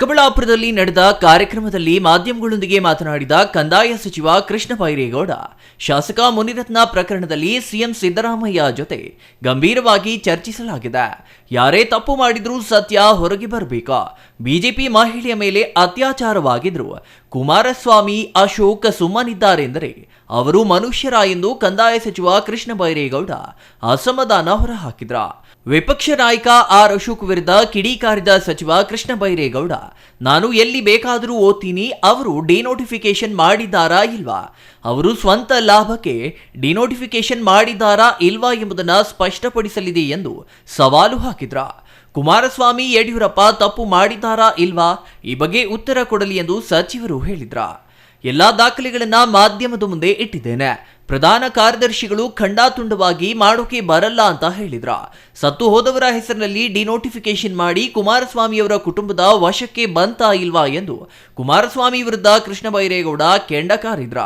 ಚಿಕ್ಕಬಳ್ಳಾಪುರದಲ್ಲಿ ನಡೆದ ಕಾರ್ಯಕ್ರಮದಲ್ಲಿ ಮಾಧ್ಯಮಗಳೊಂದಿಗೆ ಮಾತನಾಡಿದ ಕಂದಾಯ ಸಚಿವ ಕೃಷ್ಣ ಬೈರೇಗೌಡ, ಶಾಸಕ ಮುನಿರತ್ನ ಪ್ರಕರಣದಲ್ಲಿ ಸಿಎಂ ಸಿದ್ದರಾಮಯ್ಯ ಜೊತೆ ಗಂಭೀರವಾಗಿ ಚರ್ಚಿಸಲಾಗಿದೆ. ಯಾರೇ ತಪ್ಪು ಮಾಡಿದ್ರೂ ಸತ್ಯ ಹೊರಗೆ ಬರಬೇಕು. ಬಿಜೆಪಿ ಮಹಿಳೆಯ ಮೇಲೆ ಅತ್ಯಾಚಾರವಾಗಿದ್ರು ಕುಮಾರಸ್ವಾಮಿ, ಅಶೋಕ್ ಸುಮ್ಮನಿದ್ದಾರೆಂದರೆ ಅವರು ಮನುಷ್ಯರ ಎಂದು ಕಂದಾಯ ಸಚಿವ ಕೃಷ್ಣ ಬೈರೇಗೌಡ ಅಸಮಾಧಾನ ಹೊರಹಾಕಿದ್ರ. ವಿಪಕ್ಷ ನಾಯಕ ಆರ್ ಅಶೋಕ್ ವಿರುದ್ಧ ಕಿಡಿಕಾರಿದ ಸಚಿವ ಕೃಷ್ಣ ಬೈರೇಗೌಡ, ನಾನು ಎಲ್ಲಿ ಬೇಕಾದರೂ ಓದ್ತೀನಿ, ಅವರು ಡಿನೋಟಿಫಿಕೇಶನ್ ಮಾಡಿದ್ದಾರಾ ಇಲ್ವಾ, ಅವರು ಸ್ವಂತ ಲಾಭಕ್ಕೆ ಡಿನೋಟಿಫಿಕೇಶನ್ ಮಾಡಿದ್ದಾರಾ ಇಲ್ವಾ ಎಂಬುದನ್ನು ಸ್ಪಷ್ಟಪಡಿಸಲಿದೆ ಎಂದು ಸವಾಲು ಹಾಕಿದ್ರ. ಕುಮಾರಸ್ವಾಮಿ, ಯಡಿಯೂರಪ್ಪ ತಪ್ಪು ಮಾಡಿದ್ದಾರಾ ಇಲ್ವಾ ಈ ಬಗ್ಗೆ ಉತ್ತರ ಕೊಡಲಿ ಎಂದು ಸಚಿವರು ಹೇಳಿದ್ರ. ಎಲ್ಲಾ ದಾಖಲೆಗಳನ್ನ ಮಾಧ್ಯಮದ ಮುಂದೆ ಇಟ್ಟಿದ್ದೇನೆ. ಪ್ರಧಾನ ಕಾರ್ಯದರ್ಶಿಗಳು ಖಂಡಾತುಂಡವಾಗಿ ಮಾಡೋಕೆ ಬರಲ್ಲ ಅಂತ ಹೇಳಿದ್ರ. ಸತ್ತು ಹೋದವರ ಹೆಸರಿನಲ್ಲಿ ಡಿನೋಟಿಫಿಕೇಶನ್ ಮಾಡಿ ಕುಮಾರಸ್ವಾಮಿಯವರ ಕುಟುಂಬದ ವಶಕ್ಕೆ ಬಂತಾ ಇಲ್ವಾ ಎಂದು ಕುಮಾರಸ್ವಾಮಿ ವಿರುದ್ಧ ಕೃಷ್ಣ ಬೈರೇಗೌಡ ಕೆಂಡಕಾರಿದ್ರ.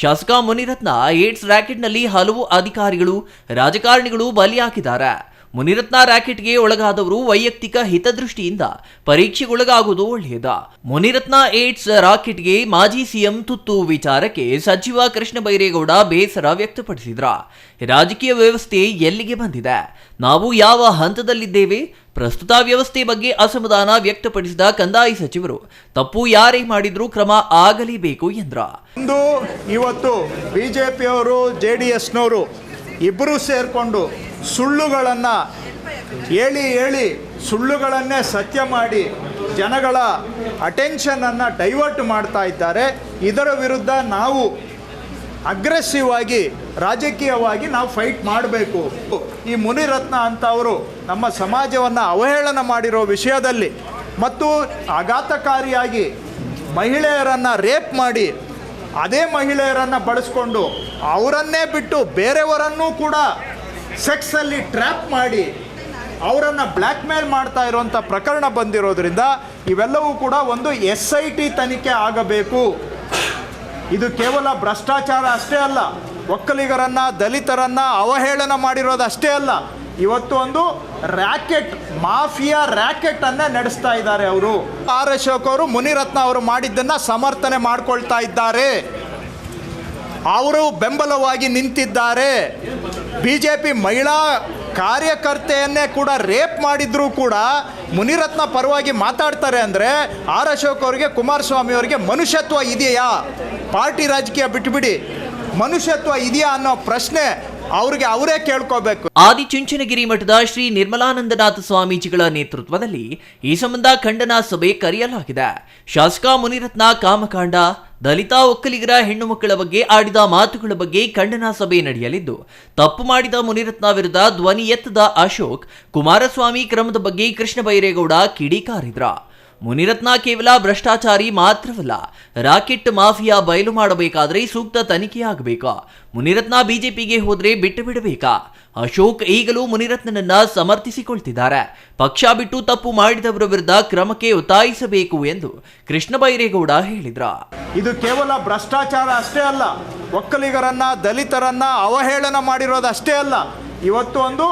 ಶಾಸಕ ಮುನಿರತ್ನ ಏಡ್ಸ್ ರ್ಯಾಕೆಟ್ನಲ್ಲಿ ಹಲವು ಅಧಿಕಾರಿಗಳು, ರಾಜಕಾರಣಿಗಳು ಬಲಿಯಾಗಿದ್ದಾರೆ. ಮುನಿರತ್ನ ರ್ಯಾಕೆಟ್ಗೆ ಒಳಗಾದವರು ವೈಯಕ್ತಿಕ ಹಿತದೃಷ್ಟಿಯಿಂದ ಪರೀಕ್ಷೆಗೊಳಗಾಗುವುದು ಒಳ್ಳೆಯದ. ಮುನಿರತ್ನ ಏಡ್ಸ್ ರಾಕೆಟ್ಗೆ ಮಾಜಿ ಸಿಎಂ ತುತ್ತು ವಿಚಾರಕ್ಕೆ ಸಚಿವ ಕೃಷ್ಣ ಬೈರೇಗೌಡ ಬೇಸರ ವ್ಯಕ್ತಪಡಿಸಿದ್ರ. ರಾಜಕೀಯ ವ್ಯವಸ್ಥೆ ಎಲ್ಲಿಗೆ ಬಂದಿದೆ, ನಾವು ಯಾವ ಹಂತದಲ್ಲಿದ್ದೇವೆ, ಪ್ರಸ್ತುತ ವ್ಯವಸ್ಥೆ ಬಗ್ಗೆ ಅಸಮಾಧಾನ ವ್ಯಕ್ತಪಡಿಸಿದ ಕಂದಾಯ ಸಚಿವರು, ತಪ್ಪು ಯಾರೇ ಮಾಡಿದ್ರೂ ಕ್ರಮ ಆಗಲೇಬೇಕು ಎಂದ್ರ. ಇವತ್ತು ಬಿಜೆಪಿಯವರು ಜೆಡಿಎಸ್ನವರು ಇಬ್ಬರು ಸೇರಿಕೊಂಡು ಸುಳ್ಳುಗಳನ್ನು ಹೇಳಿ ಸುಳ್ಳುಗಳನ್ನೇ ಸತ್ಯ ಮಾಡಿ ಜನಗಳ ಅಟೆನ್ಷನನ್ನು ಡೈವರ್ಟ್ ಮಾಡ್ತಾ ಇದ್ದಾರೆ. ಇದರ ವಿರುದ್ಧ ನಾವು ಅಗ್ರೆಸಿವ್ ಆಗಿ ರಾಜಕೀಯವಾಗಿ ನಾವು ಫೈಟ್ ಮಾಡಬೇಕು. ಈ ಮುನಿರತ್ನ ಅಂತವರು ನಮ್ಮ ಸಮಾಜವನ್ನು ಅವಹೇಳನ ಮಾಡಿರೋ ವಿಷಯದಲ್ಲಿ ಮತ್ತು ಆಘಾತಕಾರಿಯಾಗಿ ಮಹಿಳೆಯರನ್ನು ರೇಪ್ ಮಾಡಿ ಅದೇ ಮಹಿಳೆಯರನ್ನು ಬಳಸ್ಕೊಂಡು ಅವರನ್ನೇ ಬಿಟ್ಟು ಬೇರೆಯವರನ್ನೂ ಕೂಡ ಸೆಕ್ಸಲ್ಲಿ ಟ್ರ್ಯಾಪ್ ಮಾಡಿ ಅವರನ್ನು ಬ್ಲ್ಯಾಕ್ ಮೇಲ್ ಮಾಡ್ತಾ ಇರುವಂಥ ಪ್ರಕರಣ ಬಂದಿರೋದ್ರಿಂದ ಇವೆಲ್ಲವೂ ಕೂಡ ಒಂದು SIT ತನಿಖೆ ಆಗಬೇಕು. ಇದು ಕೇವಲ ಭ್ರಷ್ಟಾಚಾರ ಅಷ್ಟೇ ಅಲ್ಲ, ಒಕ್ಕಲಿಗರನ್ನು, ದಲಿತರನ್ನು ಅವಹೇಳನ ಮಾಡಿರೋದು ಅಷ್ಟೇ ಅಲ್ಲ, ಇವತ್ತು ಒಂದು ರ್ಯಾಕೆಟ್, ಮಾಫಿಯಾ ರ್ಯಾಕೆಟನ್ನೇ ನಡೆಸ್ತಾ ಇದ್ದಾರೆ ಅವರು. ಆರ್ ಅಶೋಕ್ ಅವರು ಮುನಿರತ್ನ ಅವರು ಮಾಡಿದ್ದನ್ನು ಸಮರ್ಥನೆ ಮಾಡ್ಕೊಳ್ತಾ ಇದ್ದಾರೆ. ಅವರು ಬೆಂಬಲವಾಗಿ ನಿಂತಿದ್ದಾರೆ. ಬಿಜೆಪಿ ಮಹಿಳಾ ಕಾರ್ಯಕರ್ತೆಯನ್ನೇ ಕೂಡ ರೇಪ್ ಮಾಡಿದ್ರೂ ಕೂಡ ಮುನಿರತ್ನ ಪರವಾಗಿ ಮಾತಾಡ್ತಾರೆ ಅಂದರೆ ಆರ್ ಅಶೋಕ್ ಅವರಿಗೆ, ಕುಮಾರಸ್ವಾಮಿ ಅವರಿಗೆ ಮನುಷ್ಯತ್ವ ಇದೆಯಾ? ಪಾರ್ಟಿ ರಾಜಕೀಯ ಬಿಟ್ಟುಬಿಡಿ, ಮನುಷ್ಯತ್ವ ಇದೆಯಾ ಅನ್ನೋ ಪ್ರಶ್ನೆ ಅವ್ರಿಗೆ ಅವರೇ ಕೇಳ್ಕೋಬೇಕು. ಆದಿಚುಂಚನಗಿರಿ ಮಠದ ಶ್ರೀ ನಿರ್ಮಲಾನಂದನಾಥ ಸ್ವಾಮೀಜಿಗಳ ನೇತೃತ್ವದಲ್ಲಿ ಈ ಸಂಬಂಧ ಖಂಡನಾ ಸಭೆ ಕರೆಯಲಾಗಿದೆ. ಶಾಸಕ ಮುನಿರತ್ನ ಕಾಮಕಾಂಡ, ದಲಿತ ಒಕ್ಕಲಿಗರ ಹೆಣ್ಣು ಮಕ್ಕಳ ಬಗ್ಗೆ ಆಡಿದ ಮಾತುಗಳ ಬಗ್ಗೆ ಖಂಡನಾ ಸಭೆ ನಡೆಯಲಿದ್ದು, ತಪ್ಪು ಮಾಡಿದ ಮುನಿರತ್ನ ವಿರುದ್ಧ ಧ್ವನಿ ಎತ್ತದ ಅಶೋಕ್, ಕುಮಾರಸ್ವಾಮಿ ಕ್ರಮದ ಬಗ್ಗೆ ಕೃಷ್ಣ ಬೈರೇಗೌಡ ಕಿಡಿಕಾರಿದ್ರ. ಮುನಿರತ್ನ ಕೇವಲ ಭ್ರಷ್ಟಾಚಾರಿ ಮಾತ್ರವಲ್ಲ, ರಾಕೆಟ್ ಮಾಫಿಯಾ ಬಯಲು ಮಾಡಬೇಕಾದ್ರೆ ಸೂಕ್ತ ತನಿಖೆಯಾಗಬೇಕಾ? ಮುನಿರತ್ನ ಬಿಜೆಪಿಗೆ ಹೋದ್ರೆ ಬಿಟ್ಟು ಬಿಡಬೇಕಾ? ಅಶೋಕ್ ಈಗಲೂ ಮುನಿರತ್ನನನ್ನ ಸಮರ್ಥಿಸಿಕೊಳ್ತಿದ್ದಾರೆ. ಪಕ್ಷ ಬಿಟ್ಟು ತಪ್ಪು ಮಾಡಿದವರ ವಿರುದ್ಧ ಕ್ರಮಕ್ಕೆ ಒತ್ತಾಯಿಸಬೇಕು ಎಂದು ಕೃಷ್ಣ ಬೈರೇಗೌಡ ಹೇಳಿದ್ರ. ಇದು ಕೇವಲ ಭ್ರಷ್ಟಾಚಾರ ಅಷ್ಟೇ ಅಲ್ಲ, ಒಕ್ಕಲಿಗರನ್ನ, ದಲಿತರನ್ನ ಅವಹೇಳನ ಮಾಡಿರೋದು ಅಷ್ಟೇ ಅಲ್ಲ, ಇವತ್ತು ಒಂದು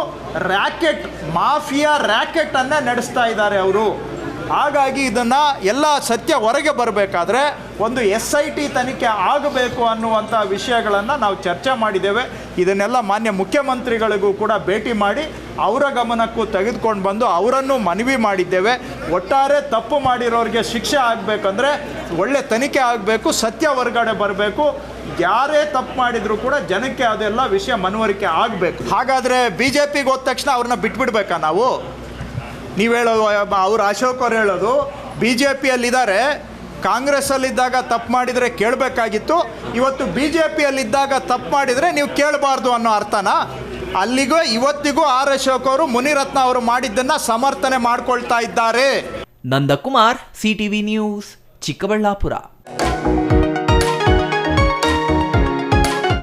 ರ್ಯಾಕೆಟ್, ಮಾಫಿಯಾ ರ್ಯಾಕೆಟ್ ಅನ್ನೇ ನಡೆಸ್ತಾ ಇದ್ದಾರೆ ಅವರು. ಹಾಗಾಗಿ ಇದನ್ನು ಎಲ್ಲ ಸತ್ಯ ಹೊರಗೆ ಬರಬೇಕಾದ್ರೆ ಒಂದು SIT ತನಿಖೆ ಆಗಬೇಕು ಅನ್ನುವಂಥ ವಿಷಯಗಳನ್ನು ನಾವು ಚರ್ಚೆ ಮಾಡಿದ್ದೇವೆ. ಇದನ್ನೆಲ್ಲ ಮಾನ್ಯ ಮುಖ್ಯಮಂತ್ರಿಗಳಿಗೂ ಕೂಡ ಭೇಟಿ ಮಾಡಿ ಅವರ ಗಮನಕ್ಕೂ ತೆಗೆದುಕೊಂಡು ಬಂದು ಅವರನ್ನು ಮನವಿ ಮಾಡಿದ್ದೇವೆ. ಒಟ್ಟಾರೆ ತಪ್ಪು ಮಾಡಿರೋರಿಗೆ ಶಿಕ್ಷೆ ಆಗಬೇಕಂದ್ರೆ ಒಳ್ಳೆ ತನಿಖೆ ಆಗಬೇಕು, ಸತ್ಯ ಹೊರಗಡೆ ಬರಬೇಕು. ಯಾರೇ ತಪ್ಪು ಮಾಡಿದರೂ ಕೂಡ ಜನಕ್ಕೆ ಅದೆಲ್ಲ ವಿಷಯ ಮನವರಿಕೆ ಆಗಬೇಕು. ಹಾಗಾದರೆ BJPಗೆ ಹೋದ ತಕ್ಷಣ ಅವ್ರನ್ನ ಬಿಟ್ಬಿಡ್ಬೇಕಾ ನಾವು? ನೀವು ಹೇಳೋದು, ಅವರು ಅಶೋಕ್ ಅವ್ರು ಹೇಳೋದು BJPಯಲ್ಲಿದ್ದಾರೆ, ಕಾಂಗ್ರೆಸ್ಸಲ್ಲಿದ್ದಾಗ ತಪ್ಪು ಮಾಡಿದರೆ ಕೇಳಬೇಕಾಗಿತ್ತು, ಇವತ್ತು BJPಯಲ್ಲಿದ್ದಾಗ ತಪ್ಪು ಮಾಡಿದರೆ ನೀವು ಕೇಳಬಾರ್ದು ಅನ್ನೋ ಅರ್ಥನಾ? ಅಲ್ಲಿಗೂ ಇವತ್ತಿಗೂ ಆರ್ ಅಶೋಕ್ ಅವರು ಮುನಿರತ್ನ ಅವರು ಮಾಡಿದ್ದನ್ನು ಸಮರ್ಥನೆ ಮಾಡ್ಕೊಳ್ತಾ ಇದ್ದಾರೆ. Nandakumar, CTV news, Chikkaballapur.